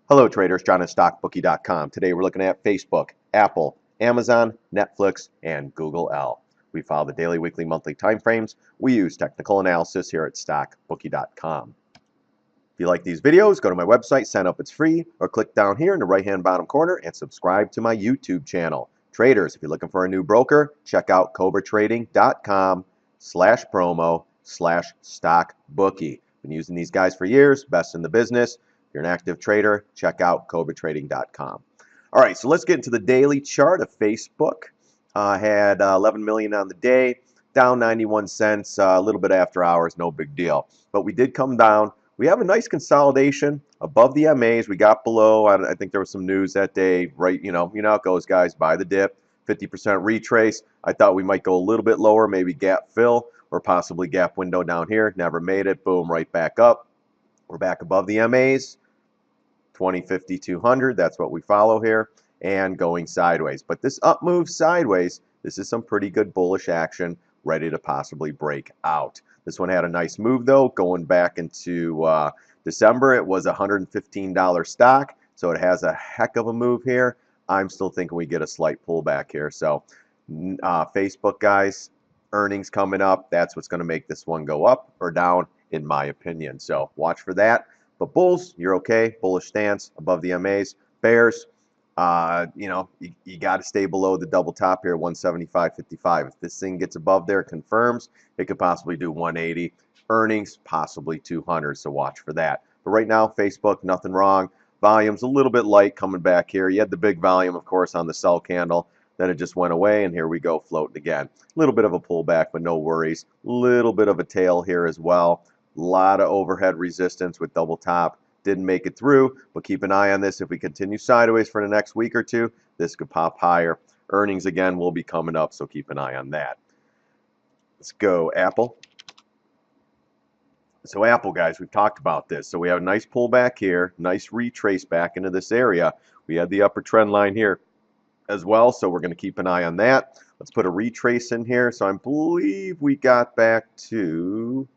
Hello traders, John at StockBookie.com. Today we're looking at Facebook, Apple, Amazon, Netflix, and Google. We follow the daily, weekly, monthly time frames. We use technical analysis here at StockBookie.com. If you like these videos, go to my website, sign up, it's free, or click down here in the right-hand bottom corner and subscribe to my YouTube channel. Traders, if you're looking for a new broker, check out cobratrading.com/promo/StockBookie. Been using these guys for years, best in the business. If you're an active trader, check out cobratrading.com. All right, so let's get into the daily chart of Facebook. Had 11 million on the day, down 91 cents, a little bit after hours, no big deal. But we did come down. We have a nice consolidation above the MAs. We got below. I think there was some news that day, right? You know how it goes, guys. Buy the dip, 50% retrace. I thought we might go a little bit lower, maybe gap fill or possibly gap window down here. Never made it. Boom, right back up. We're back above the MAs, 20, 50, 200. That's what we follow here, and going sideways. But this up move sideways, this is some pretty good bullish action, ready to possibly break out. This one had a nice move though, going back into December. It was a $115 stock, so it has a heck of a move here. I'm still thinking we get a slight pullback here. So Facebook, guys, earnings coming up. That's what's going to make this one go up or down, in my opinion. So watch for that. But bulls, you're okay. Bullish stance above the MAs. Bears, you got to stay below the double top here, 175.55. If this thing gets above there, confirms, it could possibly do 180. Earnings, possibly 200. So watch for that. But right now, Facebook, nothing wrong. Volume's a little bit light coming back here. You had the big volume, of course, on the sell candle. Then it just went away, and here we go, floating again. A little bit of a pullback, but no worries. Little bit of a tail here as well. A lot of overhead resistance with double top. Didn't make it through, but keep an eye on this. If we continue sideways for the next week or two, this could pop higher. Earnings, again, will be coming up, so keep an eye on that. Let's go Apple. So Apple, guys, we've talked about this. So we have a nice pullback here, nice retrace back into this area. We had the upper trend line here as well, so we're going to keep an eye on that. Let's put a retrace in here. So I believe we got back to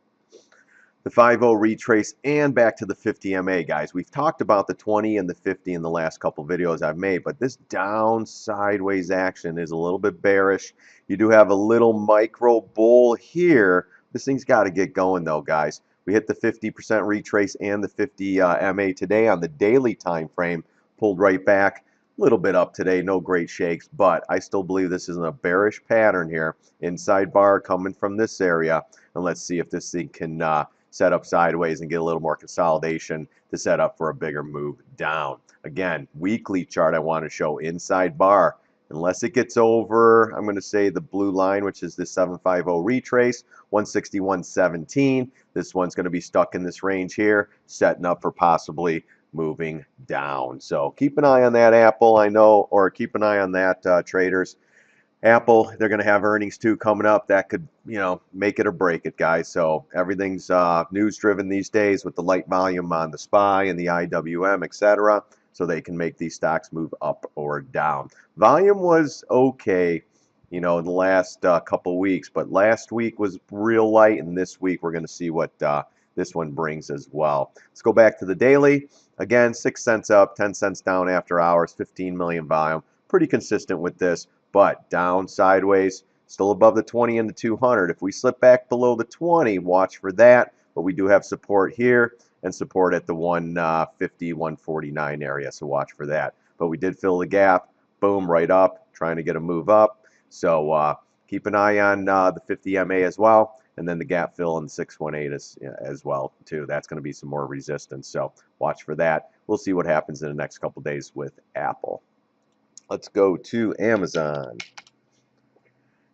the 5.0 retrace and back to the 50 MA, guys. We've talked about the 20 and the 50 in the last couple videos I've made, but this down sideways action is a little bit bearish. You do have a little micro bull here. This thing's got to get going though, guys. We hit the 50% retrace and the 50 MA today on the daily time frame, pulled right back. A little bit up today, no great shakes, but I still believe this is in a bearish pattern here. Inside bar coming from this area, and let's see if this thing can set up sideways and get a little more consolidation to set up for a bigger move down. Again, weekly chart I want to show inside bar. Unless it gets over, I'm going to say the blue line, which is the 750 retrace, 161.17. This one's going to be stuck in this range here, setting up for possibly moving down. So keep an eye on that, Apple, I know, or keep an eye on that, traders. Apple, they're going to have earnings too coming up. That could, make it or break it, guys. So everything's news driven these days with the light volume on the SPY and the IWM, etc. So they can make these stocks move up or down. Volume was okay, in the last couple weeks, but last week was real light, and this week we're going to see what this one brings as well. Let's go back to the daily. Again, 6 cents up, 10 cents down after hours, 15 million volume. Pretty consistent with this, but down sideways, still above the 20 and the 200. If we slip back below the 20, watch for that. But we do have support here and support at the 150, 149 area, so watch for that. But we did fill the gap, boom, right up, trying to get a move up. So keep an eye on the 50 MA as well. And then the gap fill in 618 as well, too. That's going to be some more resistance. So watch for that. We'll see what happens in the next couple days with Apple. Let's go to Amazon.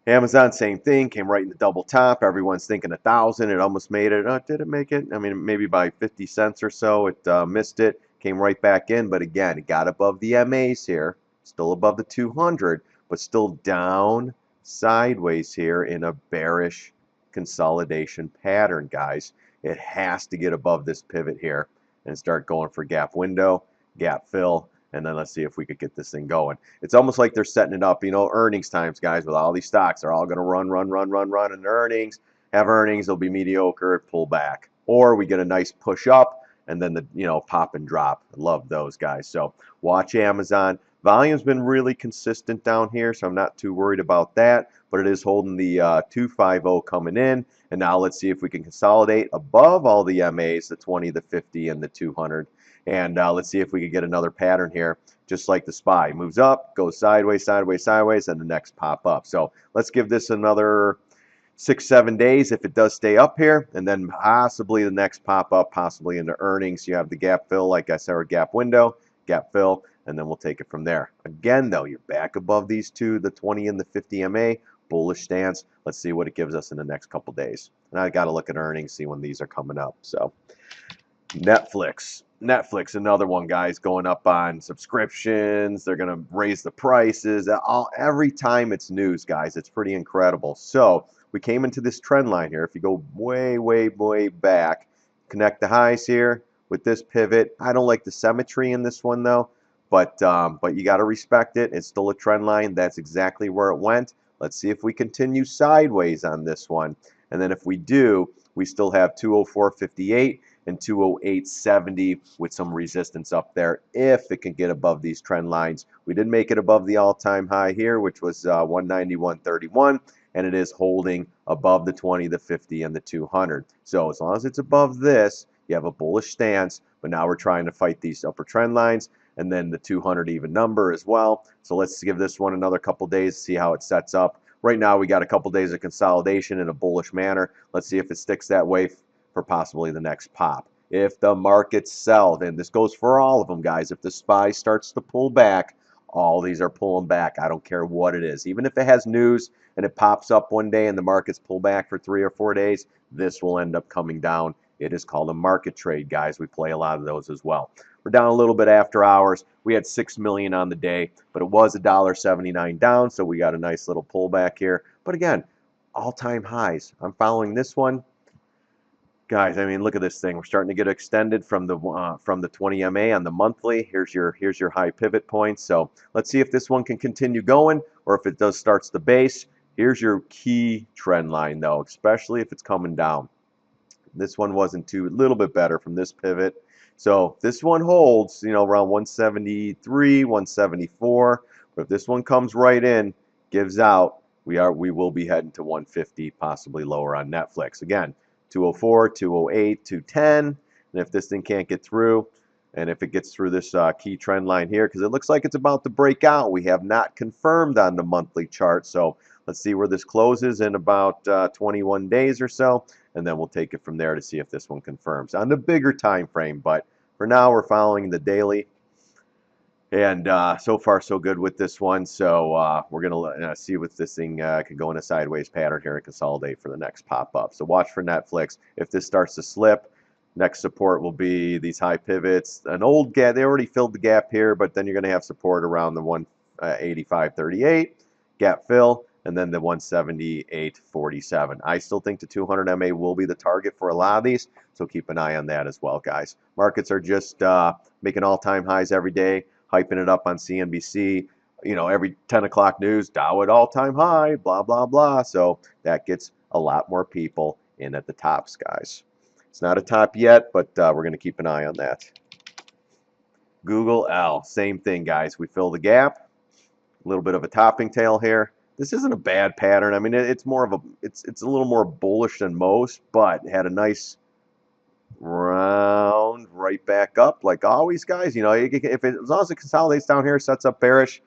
Amazon, same thing. Came right in the double top. Everyone's thinking 1,000. It almost made it. Did it make it? I mean, maybe by 50 cents or so. It missed it. Came right back in. But again, it got above the MAs here. Still above the 200. But still down sideways here in a bearish consolidation pattern, guys. It has to get above this pivot here and start going for gap window, gap fill, and then let's see if we could get this thing going. It's almost like they're setting it up, earnings times, guys, with all these stocks. They're all going to run, and earnings, have earnings, they'll be mediocre, pull back. Or we get a nice push up, and then the, pop and drop. I love those guys. So watch Amazon. Volume's been really consistent down here, so I'm not too worried about that, but it is holding the 250 coming in. And now let's see if we can consolidate above all the MAs, the 20, the 50, and the 200. And let's see if we can get another pattern here, just like the SPY. Moves up, goes sideways, sideways, sideways, and the next pop up. So let's give this another 6-7 days if it does stay up here, and then possibly the next pop up, possibly into earnings. You have the gap fill, like I said, or gap window, gap fill, and then we'll take it from there. Again, though, you're back above these two, the 20 and the 50 MA. Bullish stance. Let's see what it gives us in the next couple days. And I got to look at earnings, see when these are coming up. So Netflix, another one, guys, going up on subscriptions. They're going to raise the prices. Every time it's news, guys, it's pretty incredible. So we came into this trend line here. If you go way, way, way back, connect the highs here with this pivot. I don't like the symmetry in this one, though, but you got to respect it. It's still a trend line. That's exactly where it went. Let's see if we continue sideways on this one. And then if we do, we still have 204.58 and 208.70 with some resistance up there if it can get above these trend lines. We did make it above the all-time high here, which was 191.31, and it is holding above the 20, the 50, and the 200. So as long as it's above this, you have a bullish stance, but now we're trying to fight these upper trend lines, and then the 200 even number as well. So let's give this one another couple days, see how it sets up. Right now we got a couple days of consolidation in a bullish manner. Let's see if it sticks that way for possibly the next pop. If the markets sell, and this goes for all of them, guys, if the SPY starts to pull back, all these are pulling back. I don't care what it is. Even if it has news and it pops up one day and the markets pull back for 3 or 4 days, this will end up coming down. It is called a market trade, guys. We play a lot of those as well. We're down a little bit after hours. We had 6 million on the day, but it was $1.79 down, so we got a nice little pullback here. But again, all-time highs. I'm following this one. Guys, I mean, look at this thing. We're starting to get extended from the 20 MA on the monthly. Here's your high pivot point. So let's see if this one can continue going, or if it does starts the base. Here's your key trend line, though, especially if it's coming down. This one wasn't a little bit better from this pivot. So this one holds, around 173, 174. But if this one comes right in, gives out, we will be heading to 150, possibly lower on Netflix. Again, 204, 208, 210. And if this thing can't get through, and if it gets through this key trend line here, because it looks like it's about to break out. We have not confirmed on the monthly chart. So let's see where this closes in about 21 days or so, and then we'll take it from there to see if this one confirms on the bigger time frame. But for now, we're following the daily. And so far, so good with this one. So we're going to see if this thing can go in a sideways pattern here and consolidate for the next pop-up. So watch for Netflix. If this starts to slip, next support will be these high pivots. An old gap, they already filled the gap here, but then you're going to have support around the 185.38, gap fill, and then the 178.47. I still think the 200 MA will be the target for a lot of these, so keep an eye on that as well, guys. Markets are just making all-time highs every day, hyping it up on CNBC. Every 10 o'clock news, Dow at all-time high, blah, blah, blah. So that gets a lot more people in at the tops, guys. It's not a top yet, but we're going to keep an eye on that. Google L, same thing, guys. We fill the gap. A little bit of a topping tail here. This isn't a bad pattern. I mean, it's more of it's a little more bullish than most, but had a nice round right back up like always, guys. As long as it consolidates down here, sets up bearish,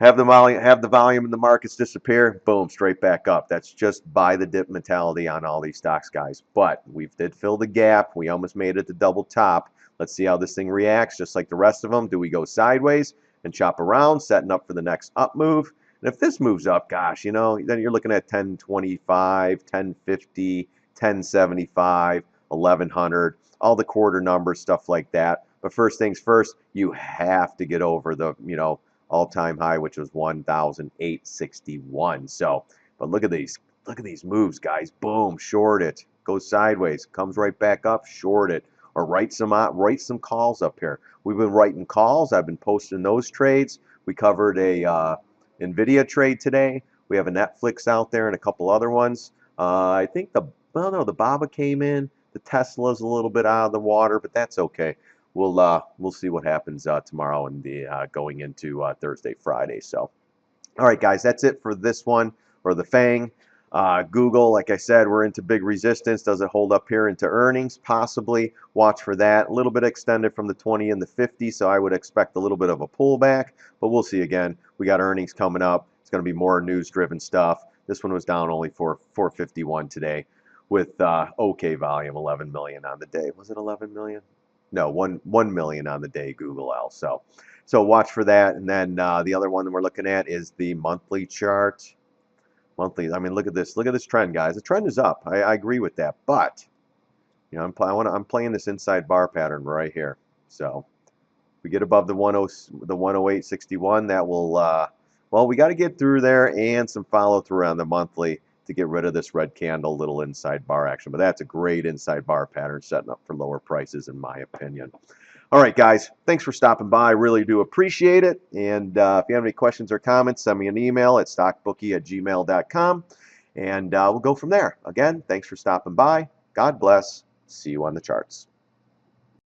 have the volume in the markets disappear, boom, straight back up. That's just buy the dip mentality on all these stocks, guys. But we did fill the gap. We almost made it to double top. Let's see how this thing reacts, just like the rest of them. Do we go sideways and chop around, setting up for the next up move? And if this moves up, gosh, then you're looking at 1025, 1050, 1075, 1100, all the quarter numbers, stuff like that. But first things first, you have to get over the, all-time high, which was 1,861. So, but look at these moves, guys. Boom, short it, goes sideways, comes right back up, short it, or write some calls up here. We've been writing calls. I've been posting those trades. We covered a NVIDIA trade today. We have a Netflix out there and a couple other ones. I think the BABA came in. The Tesla's a little bit out of the water, but that's okay. We'll see what happens tomorrow and the going into Thursday, Friday. So, all right, guys, that's it for this one, or the FANG. Google, like I said, we're into big resistance. Does it hold up here into earnings? Possibly. Watch for that. A little bit extended from the 20 and the 50, so I would expect a little bit of a pullback, but we'll see again. We got earnings coming up. It's going to be more news-driven stuff. This one was down only for 451 today with okay volume, 11 million on the day. Was it 11 million? No, 1 million on the day, Google L. So watch for that. And then the other one that we're looking at is the monthly chart. Monthly, I mean, look at this. Look at this trend, guys. The trend is up. I agree with that. But, you know, I'm playing this inside bar pattern right here. So if we get above the 108.61, that will, well, we got to get through there and some follow through on the monthly to get rid of this red candle, little inside bar action. But that's a great inside bar pattern setting up for lower prices, in my opinion. All right, guys, thanks for stopping by. I really do appreciate it. And if you have any questions or comments, send me an email at stockbookie@gmail.com, and we'll go from there. Again, thanks for stopping by. God bless. See you on the charts.